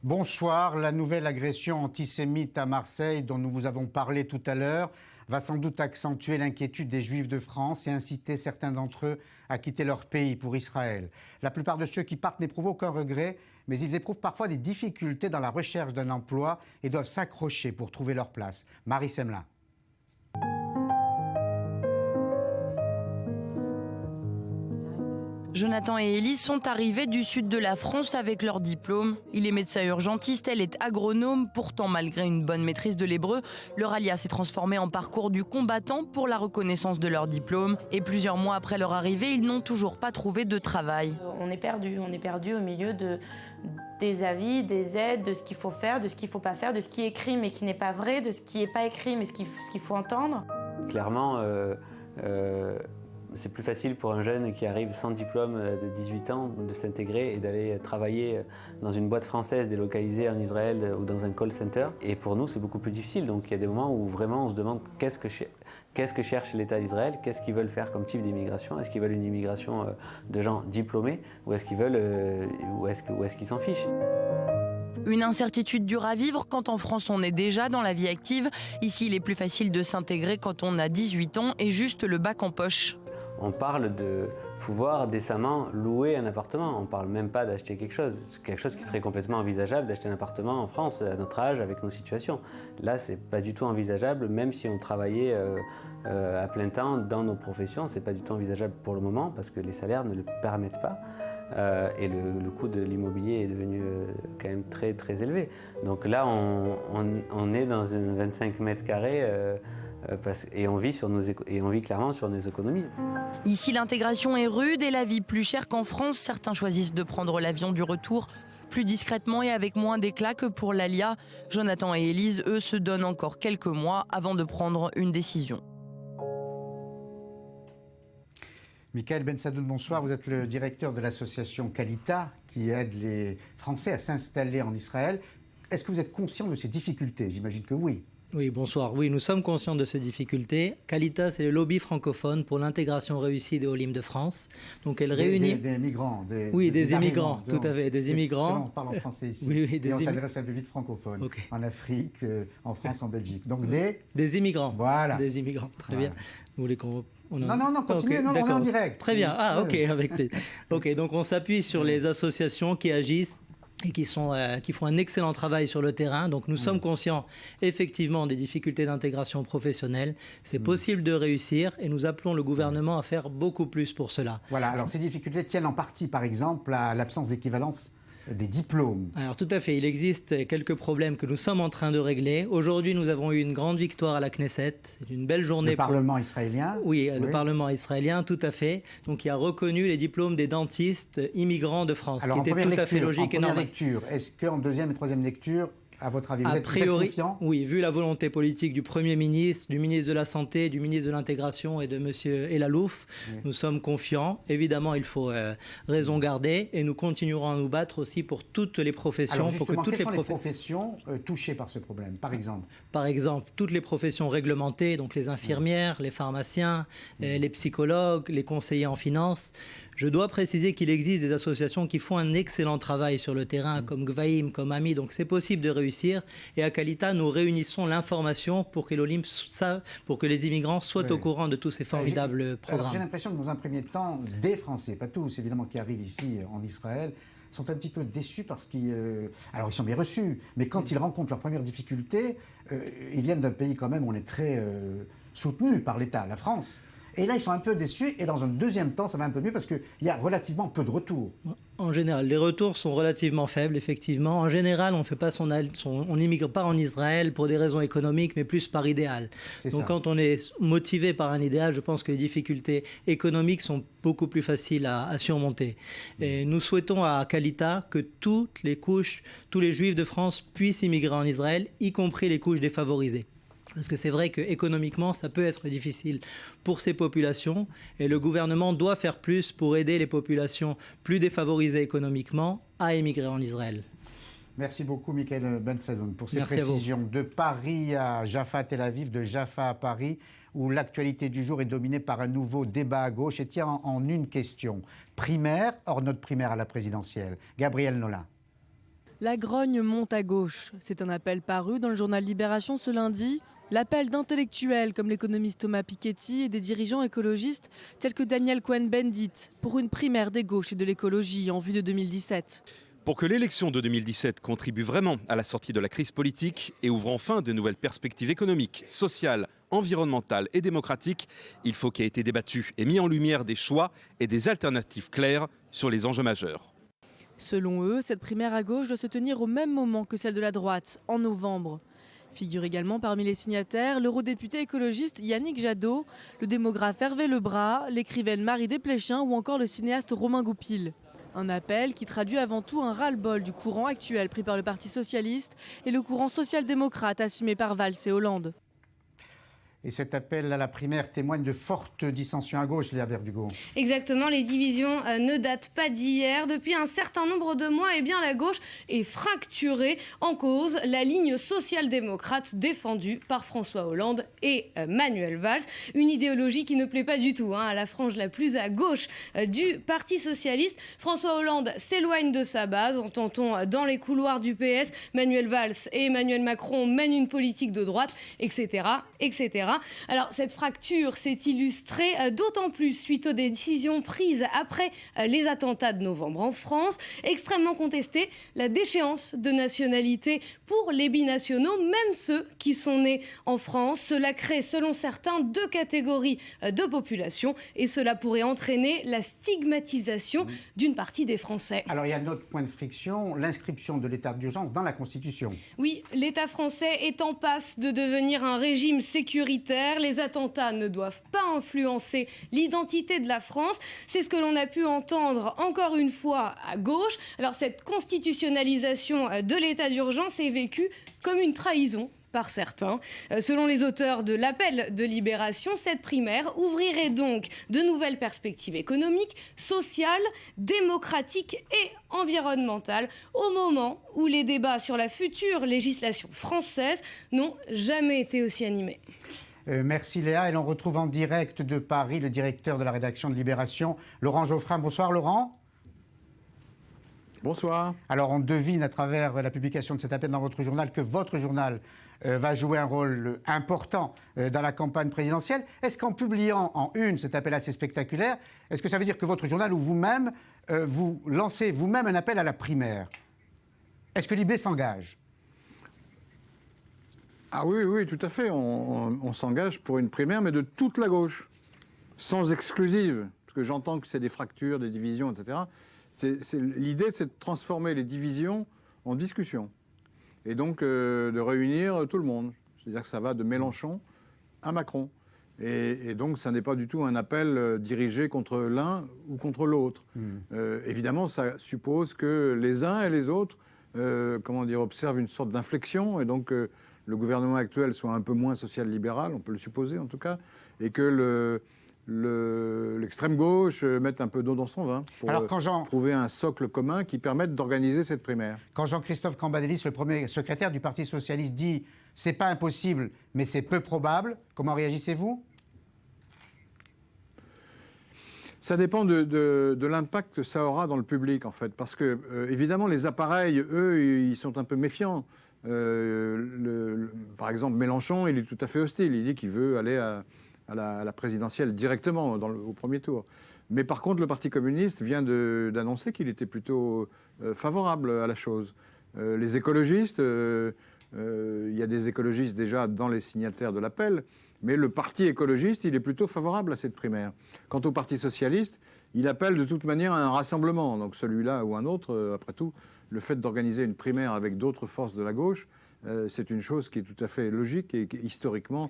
Bonsoir. La nouvelle agression antisémite à Marseille, dont nous vous avons parlé tout à l'heure, va sans doute accentuer l'inquiétude des Juifs de France et inciter certains d'entre eux à quitter leur pays pour Israël. La plupart de ceux qui partent n'éprouvent aucun regret, mais ils éprouvent parfois des difficultés dans la recherche d'un emploi et doivent s'accrocher pour trouver leur place. Marie Semelin. Jonathan et Élise sont arrivés du sud de la France avec leur diplôme. Il est médecin urgentiste, elle est agronome. Pourtant, malgré une bonne maîtrise de l'hébreu, leur alias s'est transformé en parcours du combattant pour la reconnaissance de leur diplôme. Et plusieurs mois après leur arrivée, ils n'ont toujours pas trouvé de travail. On est perdu au milieu des avis, des aides, de ce qu'il faut faire, de ce qu'il ne faut pas faire, de ce qui est écrit mais qui n'est pas vrai, de ce qui n'est pas écrit mais ce qu'il faut entendre. Clairement, c'est plus facile pour un jeune qui arrive sans diplôme de 18 ans de s'intégrer et d'aller travailler dans une boîte française délocalisée en Israël ou dans un call center. Et pour nous, c'est beaucoup plus difficile. Donc il y a des moments où vraiment on se demande qu'est-ce que cherche l'État d'Israël, qu'est-ce qu'ils veulent faire comme type d'immigration. Est-ce qu'ils veulent une immigration de gens diplômés ou est-ce qu'ils s'en fichent? Une incertitude dure à vivre quand en France on est déjà dans la vie active. Ici, il est plus facile de s'intégrer quand on a 18 ans et juste le bac en poche. On parle de pouvoir décemment louer un appartement. On ne parle même pas d'acheter quelque chose. C'est quelque chose qui serait complètement envisageable d'acheter un appartement en France à notre âge, avec nos situations. Là, ce n'est pas du tout envisageable, même si on travaillait à plein temps dans nos professions. Ce n'est pas du tout envisageable pour le moment parce que les salaires ne le permettent pas. Et le coût de l'immobilier est devenu quand même très, très élevé. Donc là, on est dans un 25 mètres carrés et on vit clairement sur nos économies. Ici, l'intégration est rude et la vie plus chère qu'en France. Certains choisissent de prendre l'avion du retour plus discrètement et avec moins d'éclat que pour l'ALIA. Jonathan et Élise, eux, se donnent encore quelques mois avant de prendre une décision. Michael Bensadoun, bonsoir. Vous êtes le directeur de l'association Kalita qui aide les Français à s'installer en Israël. Est-ce que vous êtes conscient de ces difficultés? J'imagine que oui. Oui, bonsoir. Oui, nous sommes conscients de ces difficultés. Kalita, c'est le lobby francophone pour l'intégration réussie des Olim de France. Donc, elle réunit... Des migrants. Des immigrants, tout à fait, des immigrants. On parle en français ici. Oui, et on s'adresse à un public francophone. Okay. En Afrique, en France, en Belgique. Donc, des immigrants. Voilà. Des immigrants, très bien. Vous voulez qu'on... Non, continuez, okay, on est en direct. Très bien, ok, avec plaisir. Ok, donc on s'appuie sur les associations qui agissent et qui font un excellent travail sur le terrain. Donc nous sommes conscients effectivement des difficultés d'intégration professionnelle. C'est possible de réussir et nous appelons le gouvernement à faire beaucoup plus pour cela. Voilà, alors ces difficultés tiennent en partie par exemple à l'absence d'équivalence des diplômes. Alors tout à fait, il existe quelques problèmes que nous sommes en train de régler. Aujourd'hui, nous avons eu une grande victoire à la Knesset. C'est une belle journée. Le Parlement israélien. Oui, le Parlement israélien, tout à fait. Donc il a reconnu les diplômes des dentistes immigrants de France, alors, qui était tout à fait logique et normal. Lecture, est-ce qu'en deuxième et troisième lecture, à votre avis, vous êtes confiant? Oui, vu la volonté politique du Premier ministre, du ministre de la Santé, du ministre de l'Intégration et de M. Elalouf, nous sommes confiants. Évidemment, il faut raison garder et nous continuerons à nous battre aussi pour toutes les professions. Alors justement, pour que toutes les professions touchées par ce problème, par exemple? Par exemple, toutes les professions réglementées, donc les infirmières, les pharmaciens, les psychologues, les conseillers en finance. Je dois préciser qu'il existe des associations qui font un excellent travail sur le terrain, comme Gvaïm, comme Ami, donc c'est possible de réussir. Et à Kalita, nous réunissons l'information pour que l'Olim pour que les immigrants soient au courant de tous ces formidables programmes. J'ai l'impression que dans un premier temps, des Français, pas tous évidemment, qui arrivent ici en Israël, sont un petit peu déçus parce qu'ils... alors ils sont bien reçus, mais quand ils rencontrent leurs premières difficultés, ils viennent d'un pays quand même où on est très soutenu par l'État, la France. Et là, ils sont un peu déçus. Et dans un deuxième temps, ça va un peu mieux parce qu'il y a relativement peu de retours. En général, les retours sont relativement faibles, effectivement. En général, on n'immigre pas en Israël pour des raisons économiques, mais plus par idéal. Donc, quand on est motivé par un idéal, je pense que les difficultés économiques sont beaucoup plus faciles à surmonter. Et nous souhaitons à Kalita que toutes les couches, tous les Juifs de France puissent immigrer en Israël, y compris les couches défavorisées. Parce que c'est vrai qu'économiquement, ça peut être difficile pour ces populations et le gouvernement doit faire plus pour aider les populations plus défavorisées économiquement à émigrer en Israël. Merci beaucoup, Michael Bensadoun, pour ces précisions. De Paris à Jaffa, Tel Aviv, de Jaffa à Paris, où l'actualité du jour est dominée par un nouveau débat à gauche et tient en une question. Primaire, hors notre primaire à la présidentielle. Gabriel Nola. La grogne monte à gauche. C'est un appel paru dans le journal Libération ce lundi. L'appel d'intellectuels comme l'économiste Thomas Piketty et des dirigeants écologistes tels que Daniel Cohn-Bendit pour une primaire des gauches et de l'écologie en vue de 2017. Pour que l'élection de 2017 contribue vraiment à la sortie de la crise politique et ouvre enfin de nouvelles perspectives économiques, sociales, environnementales et démocratiques, il faut qu'il ait été débattu et mis en lumière des choix et des alternatives claires sur les enjeux majeurs. Selon eux, cette primaire à gauche doit se tenir au même moment que celle de la droite, en novembre. Figure également parmi les signataires l'eurodéputé écologiste Yannick Jadot, le démographe Hervé Lebras, l'écrivaine Marie Desplechin ou encore le cinéaste Romain Goupil. Un appel qui traduit avant tout un ras-le-bol du courant actuel pris par le Parti socialiste et le courant social-démocrate assumé par Valls et Hollande. Et cet appel à la primaire témoigne de fortes dissensions à gauche, Léa Berdugo. Exactement, les divisions ne datent pas d'hier. Depuis un certain nombre de mois, la gauche est fracturée. En cause, la ligne social-démocrate défendue par François Hollande et Manuel Valls. Une idéologie qui ne plaît pas du tout à la frange la plus à gauche du Parti socialiste. François Hollande s'éloigne de sa base, entend-on dans les couloirs du PS. Manuel Valls et Emmanuel Macron mènent une politique de droite, etc., etc. Alors cette fracture s'est illustrée d'autant plus suite aux décisions prises après les attentats de novembre en France. Extrêmement contestée, la déchéance de nationalité pour les binationaux, même ceux qui sont nés en France. Cela crée, selon certains, deux catégories de population et cela pourrait entraîner la stigmatisation d'une partie des Français. Alors il y a un autre point de friction, l'inscription de l'état d'urgence dans la Constitution. Oui, l'État français est en passe de devenir un régime sécuritaire. Les attentats ne doivent pas influencer l'identité de la France. C'est ce que l'on a pu entendre encore une fois à gauche. Alors cette constitutionnalisation de l'état d'urgence est vécue comme une trahison par certains. Selon les auteurs de l'appel de Libération, cette primaire ouvrirait donc de nouvelles perspectives économiques, sociales, démocratiques et environnementales au moment où les débats sur la future législation française n'ont jamais été aussi animés. Merci Léa. Et l'on retrouve en direct de Paris le directeur de la rédaction de Libération, Laurent Geoffrin. Bonsoir Laurent. Bonsoir. Alors on devine à travers la publication de cet appel dans votre journal que votre journal va jouer un rôle important dans la campagne présidentielle. Est-ce qu'en publiant en une cet appel assez spectaculaire, est-ce que ça veut dire que votre journal ou vous-même, vous lancez vous-même un appel à la primaire? Est-ce que Libé s'engage? Ah oui, tout à fait. On s'engage pour une primaire, mais de toute la gauche, sans exclusive. Parce que j'entends que c'est des fractures, des divisions, etc. L'idée, c'est de transformer les divisions en discussion. Et donc de réunir tout le monde. C'est-à-dire que ça va de Mélenchon à Macron. Et donc, ça n'est pas du tout un appel dirigé contre l'un ou contre l'autre. Évidemment, ça suppose que les uns et les autres observent une sorte d'inflexion. Et donc, le gouvernement actuel soit un peu moins social-libéral, on peut le supposer en tout cas, et que l'extrême gauche mette un peu d'eau dans son vin pour trouver un socle commun qui permette d'organiser cette primaire. Quand Jean-Christophe Cambadélis, le premier secrétaire du Parti socialiste, dit « c'est pas impossible, mais c'est peu probable », comment réagissez-vous ? Ça dépend de l'impact que ça aura dans le public, en fait. Parce que, évidemment, les appareils, eux, ils sont un peu méfiants. Par exemple, Mélenchon, il est tout à fait hostile. Il dit qu'il veut aller à la présidentielle directement au premier tour. Mais par contre, le Parti communiste vient d'annoncer qu'il était plutôt favorable à la chose. Les écologistes, il y a des écologistes déjà dans les signataires de l'appel, mais le Parti écologiste, il est plutôt favorable à cette primaire. Quant au Parti socialiste, il appelle de toute manière à un rassemblement. Donc celui-là ou un autre, après tout, le fait d'organiser une primaire avec d'autres forces de la gauche, c'est une chose qui est tout à fait logique et qui est historiquement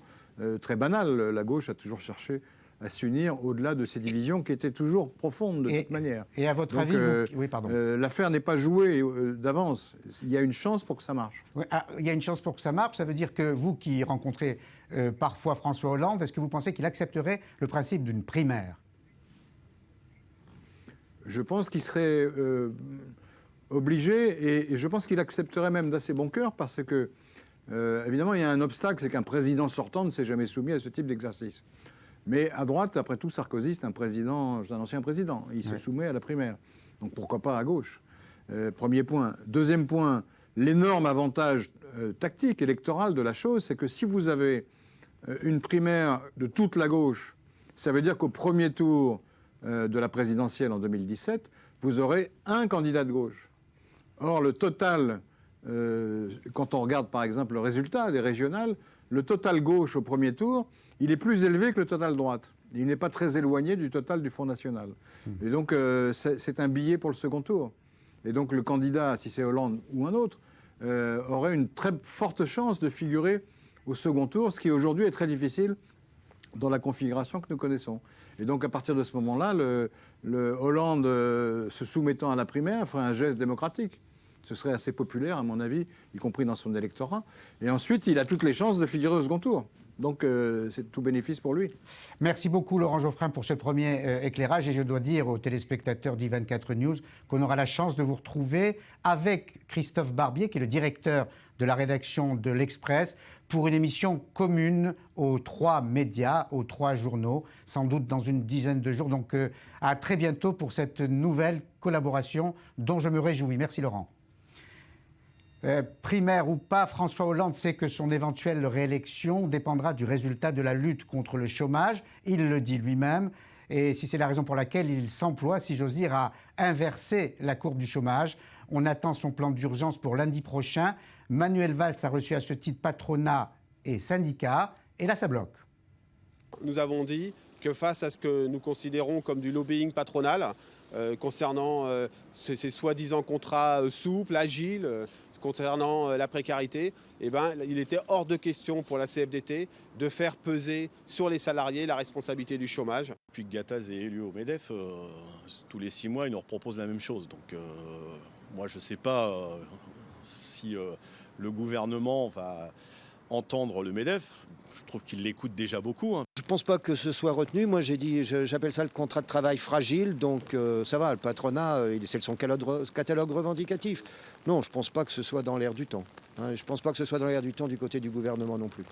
très banale. La gauche a toujours cherché à s'unir au-delà de ces divisions qui étaient toujours profondes de toute manière. Et à votre avis, oui, pardon. L'affaire n'est pas jouée d'avance. Il y a une chance pour que ça marche. Oui, il y a une chance pour que ça marche. Ça veut dire que vous qui rencontrez parfois François Hollande, est-ce que vous pensez qu'il accepterait le principe d'une primaire ? Je pense qu'il serait obligé et je pense qu'il accepterait même d'assez bon cœur parce que, évidemment, il y a un obstacle, c'est qu'un président sortant ne s'est jamais soumis à ce type d'exercice. Mais à droite, après tout, Sarkozy, c'est un ancien président. Il se soumet à la primaire. Donc pourquoi pas à gauche ? Premier point. Deuxième point, l'énorme avantage tactique, électoral de la chose, c'est que si vous avez une primaire de toute la gauche, ça veut dire qu'au premier tour de la présidentielle en 2017, vous aurez un candidat de gauche. Or, le total, quand on regarde par exemple le résultat des régionales, le total gauche au premier tour, il est plus élevé que le total droite. Il n'est pas très éloigné du total du Front National. Et donc, c'est un billet pour le second tour. Et donc, le candidat, si c'est Hollande ou un autre, aurait une très forte chance de figurer au second tour, ce qui aujourd'hui est très difficile dans la configuration que nous connaissons. Et donc, à partir de ce moment-là, le Hollande, se soumettant à la primaire, ferait un geste démocratique. Ce serait assez populaire, à mon avis, y compris dans son électorat. Et ensuite, il a toutes les chances de figurer au second tour. Donc, c'est tout bénéfice pour lui. Merci beaucoup, Laurent Geoffrin, pour ce premier éclairage. Et je dois dire aux téléspectateurs d'I24 News qu'on aura la chance de vous retrouver avec Christophe Barbier, qui est le directeur de la rédaction de l'Express, pour une émission commune aux 3 médias, aux 3 journaux, sans doute dans une dizaine de jours. Donc, à très bientôt pour cette nouvelle collaboration dont je me réjouis. Merci, Laurent. Primaire ou pas, François Hollande sait que son éventuelle réélection dépendra du résultat de la lutte contre le chômage. Il le dit lui-même. Et si c'est la raison pour laquelle il s'emploie, si j'ose dire, à inverser la courbe du chômage. On attend son plan d'urgence pour lundi prochain. Manuel Valls a reçu à ce titre patronat et syndicats. Et là, ça bloque. Nous avons dit que face à ce que nous considérons comme du lobbying patronal, concernant ces soi-disant contrats souples, agiles, concernant la précarité, eh ben, il était hors de question pour la CFDT de faire peser sur les salariés la responsabilité du chômage. Depuis que Gattaz est élu au MEDEF, tous les 6 mois, il nous propose la même chose. Donc moi, je ne sais pas si le gouvernement va entendre le MEDEF. Je trouve qu'il l'écoute déjà beaucoup. Je ne pense pas que ce soit retenu. Moi, j'ai dit, j'appelle ça le contrat de travail fragile. Donc, ça va, le patronat, c'est son catalogue revendicatif. Non, je ne pense pas que ce soit dans l'air du temps. Je ne pense pas que ce soit dans l'air du temps du côté du gouvernement non plus.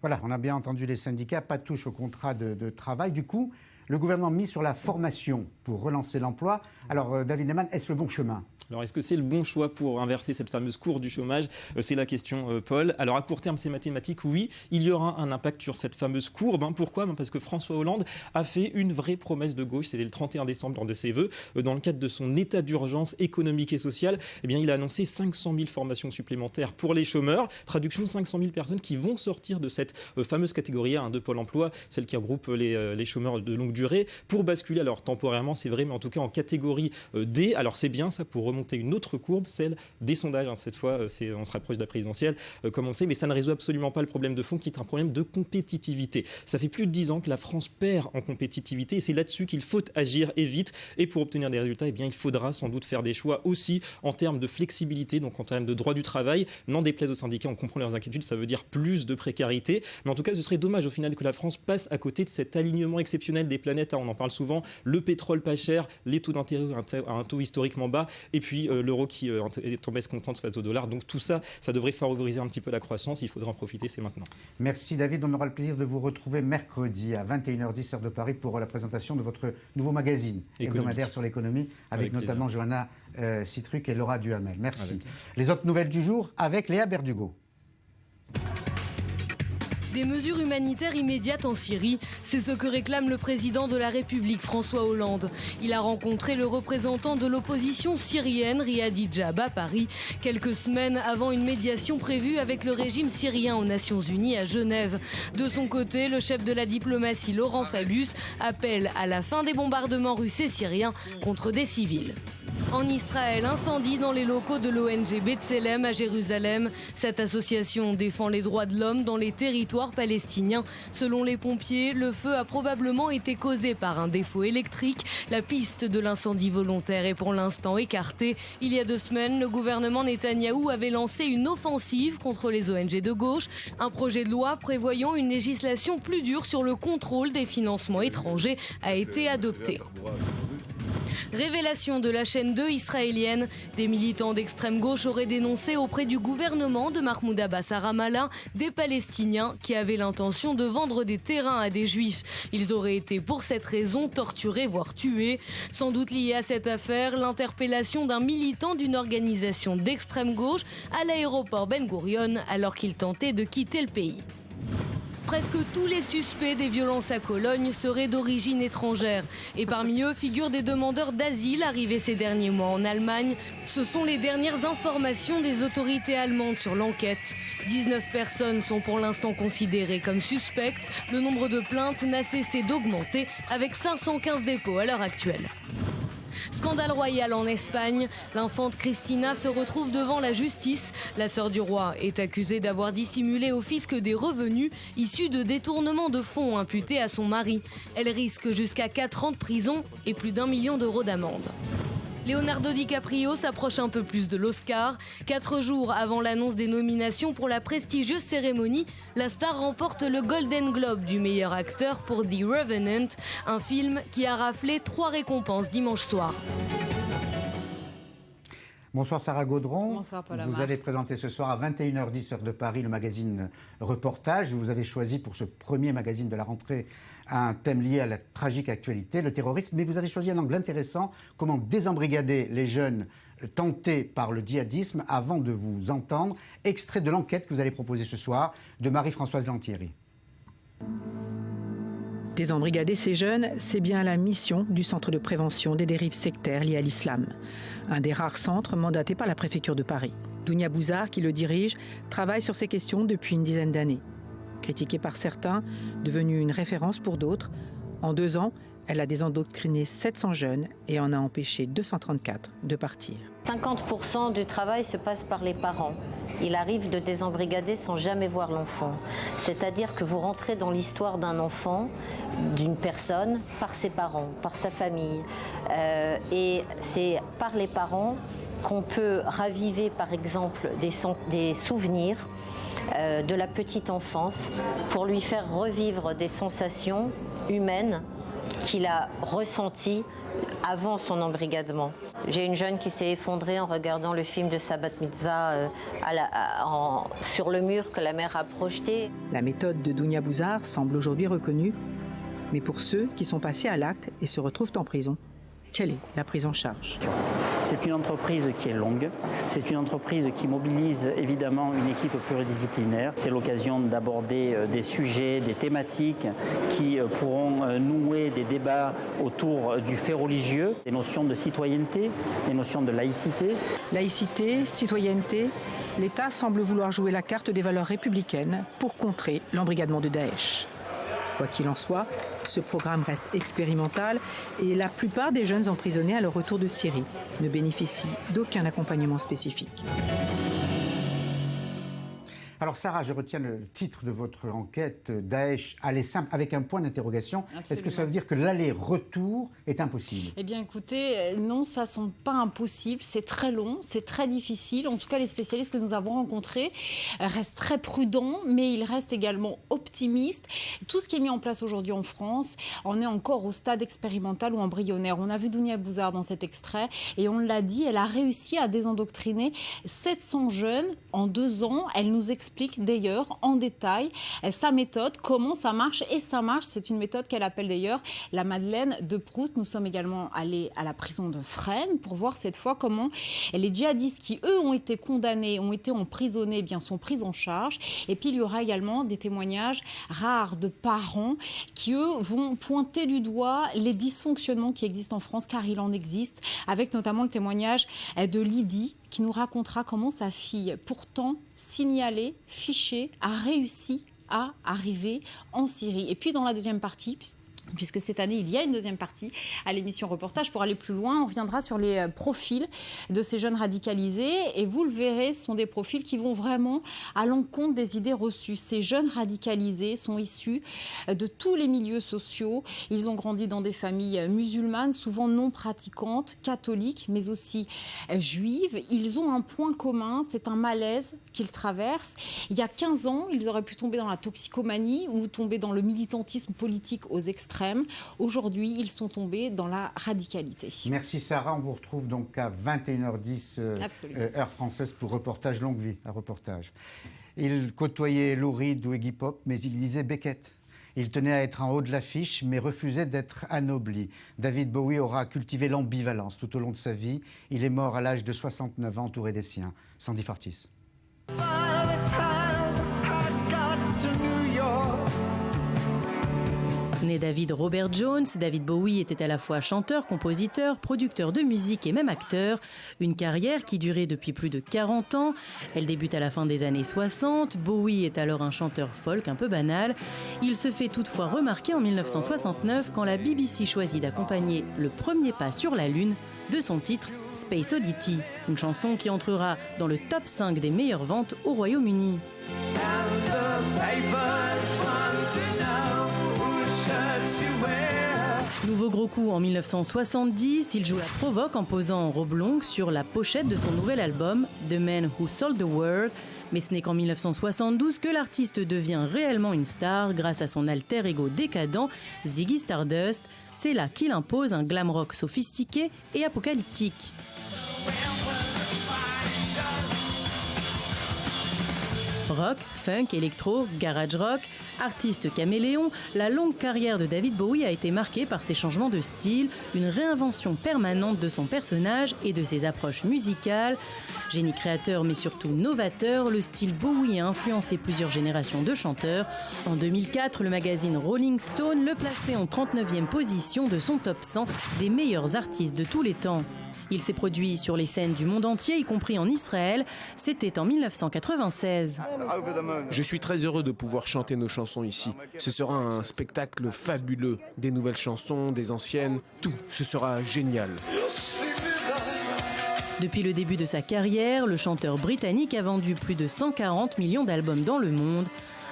Voilà, on a bien entendu les syndicats, pas de touche au contrat de travail. Du coup, le gouvernement mise sur la formation pour relancer l'emploi. Alors, David Neyman, est-ce le bon chemin ? Alors, est-ce que c'est le bon choix pour inverser cette fameuse courbe du chômage ? C'est la question, Paul. Alors, à court terme, c'est mathématique, oui. Il y aura un impact sur cette fameuse courbe. Pourquoi ? Parce que François Hollande a fait une vraie promesse de gauche. C'était le 31 décembre lors de ses vœux. Dans le cadre de son état d'urgence économique et social, eh bien, il a annoncé 500 000 formations supplémentaires pour les chômeurs. Traduction, 500 000 personnes qui vont sortir de cette fameuse catégorie A de Pôle emploi, celle qui regroupe les chômeurs de longue durée, pour basculer, alors temporairement, c'est vrai, mais en tout cas en catégorie D. Alors, c'est bien ça pour remonter une autre courbe, celle des sondages. Cette fois, on se rapproche de la présidentielle, comme on sait, mais ça ne résout absolument pas le problème de fond qui est un problème de compétitivité. Ça fait plus de 10 ans que la France perd en compétitivité et c'est là-dessus qu'il faut agir et vite. Et pour obtenir des résultats, eh bien, il faudra sans doute faire des choix aussi en termes de flexibilité, donc en termes de droit du travail. N'en déplaise aux syndicats, on comprend leurs inquiétudes, ça veut dire plus de précarité. Mais en tout cas, ce serait dommage au final que la France passe à côté de cet alignement exceptionnel des planètes. On en parle souvent, le pétrole pas cher, les taux d'intérêt à un taux historiquement bas, et puis l'euro qui est en baisse constante face au dollar. Donc tout ça, ça devrait favoriser un petit peu la croissance. Il faudra en profiter, c'est maintenant. Merci David. On aura le plaisir de vous retrouver mercredi à 21h10 heure de Paris pour la présentation de votre nouveau magazine hebdomadaire sur l'économie, avec notamment Johanna Citruc et Laura Duhamel. Merci. Les autres nouvelles du jour avec Léa Berdugo. Des mesures humanitaires immédiates en Syrie, c'est ce que réclame le président de la République, François Hollande. Il a rencontré le représentant de l'opposition syrienne, Riyad Djab, à Paris, quelques semaines avant une médiation prévue avec le régime syrien aux Nations Unies à Genève. De son côté, le chef de la diplomatie, Laurent Fabius, appelle à la fin des bombardements russes et syriens contre des civils. En Israël, incendie dans les locaux de l'ONG B'Tselem à Jérusalem. Cette association défend les droits de l'homme dans les territoires palestiniens. Selon les pompiers, le feu a probablement été causé par un défaut électrique. La piste de l'incendie volontaire est pour l'instant écartée. Il y a 2 semaines, le gouvernement Netanyahou avait lancé une offensive contre les ONG de gauche. Un projet de loi prévoyant une législation plus dure sur le contrôle des financements étrangers a été adopté. Révélation de la chaîne 2 israélienne, des militants d'extrême gauche auraient dénoncé auprès du gouvernement de Mahmoud Abbas à Ramallah des Palestiniens qui avaient l'intention de vendre des terrains à des Juifs. Ils auraient été pour cette raison torturés voire tués. Sans doute lié à cette affaire, l'interpellation d'un militant d'une organisation d'extrême gauche à l'aéroport Ben Gurion alors qu'il tentait de quitter le pays. Presque tous les suspects des violences à Cologne seraient d'origine étrangère. Et parmi eux figurent des demandeurs d'asile arrivés ces derniers mois en Allemagne. Ce sont les dernières informations des autorités allemandes sur l'enquête. 19 personnes sont pour l'instant considérées comme suspectes. Le nombre de plaintes n'a cessé d'augmenter avec 515 dépôts à l'heure actuelle. Scandale royal en Espagne, l'infante Cristina se retrouve devant la justice. La sœur du roi est accusée d'avoir dissimulé au fisc des revenus issus de détournements de fonds imputés à son mari. Elle risque jusqu'à 4 ans de prison et plus d'1 million d'euros d'amende. Leonardo DiCaprio s'approche un peu plus de l'Oscar. 4 jours avant l'annonce des nominations pour la prestigieuse cérémonie, la star remporte le Golden Globe du meilleur acteur pour The Revenant, un film qui a raflé 3 récompenses dimanche soir. Bonsoir Sarah Gaudron. Bonsoir Paul Vous Amar. allez présenter ce soir à 21h10 heure de Paris le magazine Reportage. Vous avez choisi pour ce premier magazine de la rentrée un thème lié à la tragique actualité, le terrorisme, mais vous avez choisi un angle intéressant, comment désembrigader les jeunes tentés par le djihadisme. Avant de vous entendre, extrait de l'enquête que vous allez proposer ce soir de Marie-Françoise Lantieri. Désembrigader ces jeunes, c'est bien la mission du Centre de prévention des dérives sectaires liées à l'islam, un des rares centres mandatés par la préfecture de Paris. Dounia Bouzar, qui le dirige, travaille sur ces questions depuis une dizaine d'années. Critiquée par certains, devenue une référence pour d'autres, en 2 ans, elle a désendoctriné 700 jeunes et en a empêché 234 de partir. 50% du travail se passe par les parents. Il arrive de désembrigader sans jamais voir l'enfant. C'est-à-dire que vous rentrez dans l'histoire d'un enfant, d'une personne, par ses parents, par sa famille. Et c'est par les parents qu'on peut raviver, par exemple, des souvenirs de la petite enfance pour lui faire revivre des sensations humaines qu'il a ressenties avant son embrigadement. J'ai une jeune qui s'est effondrée en regardant le film de sa bat mitzvah sur le mur que la mère a projeté. La méthode de Dounia Bouzar semble aujourd'hui reconnue, mais pour ceux qui sont passés à l'acte et se retrouvent en prison, quelle est la prise en charge ? C'est une entreprise qui est longue, c'est une entreprise qui mobilise évidemment une équipe pluridisciplinaire. C'est l'occasion d'aborder des sujets, des thématiques qui pourront nouer des débats autour du fait religieux, des notions de citoyenneté, des notions de laïcité. Laïcité, citoyenneté, l'État semble vouloir jouer la carte des valeurs républicaines pour contrer l'embrigadement de Daesh. Quoi qu'il en soit, ce programme reste expérimental et la plupart des jeunes emprisonnés à leur retour de Syrie ne bénéficient d'aucun accompagnement spécifique. Alors Sarah, je retiens le titre de votre enquête, Daesh, aller simple, avec un point d'interrogation. Est-ce que ça veut dire que l'aller-retour est impossible ? Eh bien écoutez, non, ça ne semble pas impossible. C'est très long, c'est très difficile. En tout cas, les spécialistes que nous avons rencontrés restent très prudents, mais ils restent également optimistes. Tout ce qui est mis en place aujourd'hui en France en est encore au stade expérimental ou embryonnaire. On a vu Dounia Bouzar dans cet extrait et on l'a dit, elle a réussi à désendoctriner 700 jeunes en 2 ans. Elle nous explique d'ailleurs en détail sa méthode, comment ça marche. Et ça marche, c'est une méthode qu'elle appelle d'ailleurs la Madeleine de Proust. Nous sommes également allés à la prison de Fresnes pour voir cette fois comment les djihadistes qui, eux, ont été condamnés, ont été emprisonnés, eh bien, sont pris en charge. Et puis, il y aura également des témoignages rares de parents qui, eux, vont pointer du doigt les dysfonctionnements qui existent en France, car il en existe, avec notamment le témoignage de Lydie, qui nous racontera comment sa fille, pourtant signalée, fichée, a réussi à arriver en Syrie. Et puis dans la deuxième partie, puisque cette année, il y a une deuxième partie à l'émission Reportage. Pour aller plus loin, on reviendra sur les profils de ces jeunes radicalisés. Et vous le verrez, ce sont des profils qui vont vraiment à l'encontre des idées reçues. Ces jeunes radicalisés sont issus de tous les milieux sociaux. Ils ont grandi dans des familles musulmanes, souvent non pratiquantes, catholiques, mais aussi juives. Ils ont un point commun, c'est un malaise qu'ils traversent. Il y a 15 ans, ils auraient pu tomber dans la toxicomanie ou tomber dans le militantisme politique aux extrêmes. l'extrême. Aujourd'hui, ils sont tombés dans la radicalité. Merci Sarah, on vous retrouve donc à 21h10 heure française pour Reportage Longue Vie. Un reportage. Il côtoyait Lou Reed ou Iggy Pop, mais il lisait Beckett. Il tenait à être en haut de l'affiche, mais refusait d'être anobli. David Bowie aura cultivé l'ambivalence tout au long de sa vie. Il est mort à l'âge de 69 ans, entouré des siens. Sandy Fortis. Né David Robert Jones, David Bowie était à la fois chanteur, compositeur, producteur de musique et même acteur. Une carrière qui durait depuis plus de 40 ans. Elle débute à la fin des années 60. Bowie est alors un chanteur folk un peu banal. Il se fait toutefois remarquer en 1969 quand la BBC choisit d'accompagner le premier pas sur la Lune de son titre Space Oddity, une chanson qui entrera dans le top 5 des meilleures ventes au Royaume-Uni. Nouveau gros coup en 1970, il joue la provoque en posant en robe longue sur la pochette de son nouvel album The Man Who Sold the World. Mais ce n'est qu'en 1972 que l'artiste devient réellement une star grâce à son alter ego décadent, Ziggy Stardust. C'est là qu'il impose un glam rock sophistiqué et apocalyptique. Rock, funk, électro, garage rock, artiste caméléon, la longue carrière de David Bowie a été marquée par ses changements de style, une réinvention permanente de son personnage et de ses approches musicales. Génie créateur mais surtout novateur, le style Bowie a influencé plusieurs générations de chanteurs. En 2004, le magazine Rolling Stone le plaçait en 39e position de son top 100 des meilleurs artistes de tous les temps. Il s'est produit sur les scènes du monde entier, y compris en Israël. C'était en 1996. Je suis très heureux de pouvoir chanter nos chansons ici. Ce sera un spectacle fabuleux. Des nouvelles chansons, des anciennes, tout. Ce sera génial. Depuis le début de sa carrière, le chanteur britannique a vendu plus de 140 millions d'albums dans le monde.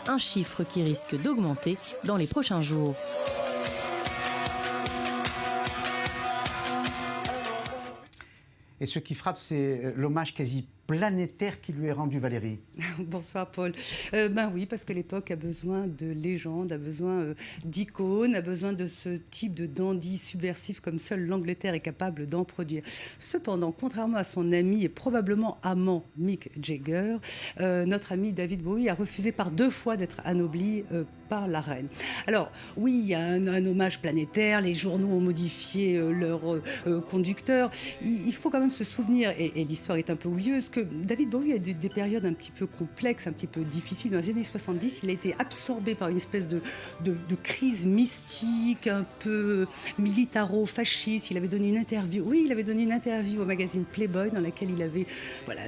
Un chiffre qui risque d'augmenter dans les prochains jours. Et ce qui frappe, c'est l'hommage quasi planétaire qui lui est rendu, Valérie. Bonsoir Paul. Oui, parce que l'époque a besoin de légendes, a besoin d'icônes, a besoin de ce type de dandy subversif comme seule l'Angleterre est capable d'en produire. Cependant, contrairement à son ami et probablement amant Mick Jagger, notre ami David Bowie a refusé par 2 fois d'être anobli par la reine. Alors oui, il y a un hommage planétaire, les journaux ont modifié leur conducteur. Il faut quand même se souvenir, et l'histoire est un peu oublieuse, que David Bowie a eu des périodes un petit peu complexes, un petit peu difficiles. Dans les années 70, il a été absorbé par une espèce de crise mystique, un peu militaro-fasciste. Il avait donné une interview. Oui, il avait donné une interview au magazine Playboy dans laquelle il avait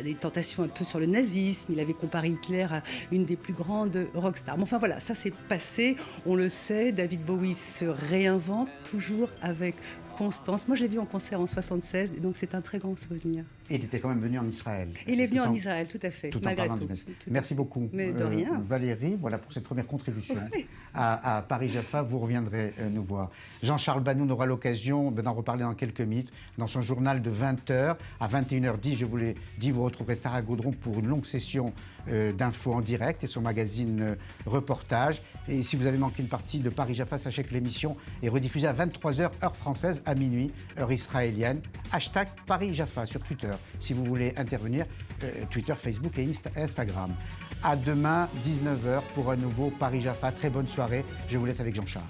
des tentations un peu sur le nazisme. Il avait comparé Hitler à une des plus grandes rockstars. Mais enfin voilà, ça s'est passé. On le sait, David Bowie se réinvente toujours avec constance. Moi, je l'ai vu en concert en 1976, et donc c'est un très grand souvenir. Et il était quand même venu en Israël. Il est venu en Israël, tout à fait, malgré tout. Merci beaucoup, mais de rien. Valérie, voilà pour cette première contribution à Paris-Jaffa. Vous reviendrez nous voir. Jean-Charles Banoun aura l'occasion d'en reparler dans quelques minutes dans son journal de 20h. À 21h10, je vous l'ai dit, vous retrouverez Sarah Gaudron pour une longue session d'infos en direct et son magazine Reportage. Et si vous avez manqué une partie de Paris-Jaffa, sachez que l'émission est rediffusée à 23h, heure française, à minuit, heure israélienne. Hashtag Paris-Jaffa sur Twitter, si vous voulez intervenir, Twitter, Facebook et Instagram. À demain, 19h, pour un nouveau Paris-Jaffa. Très bonne soirée. Je vous laisse avec Jean-Charles.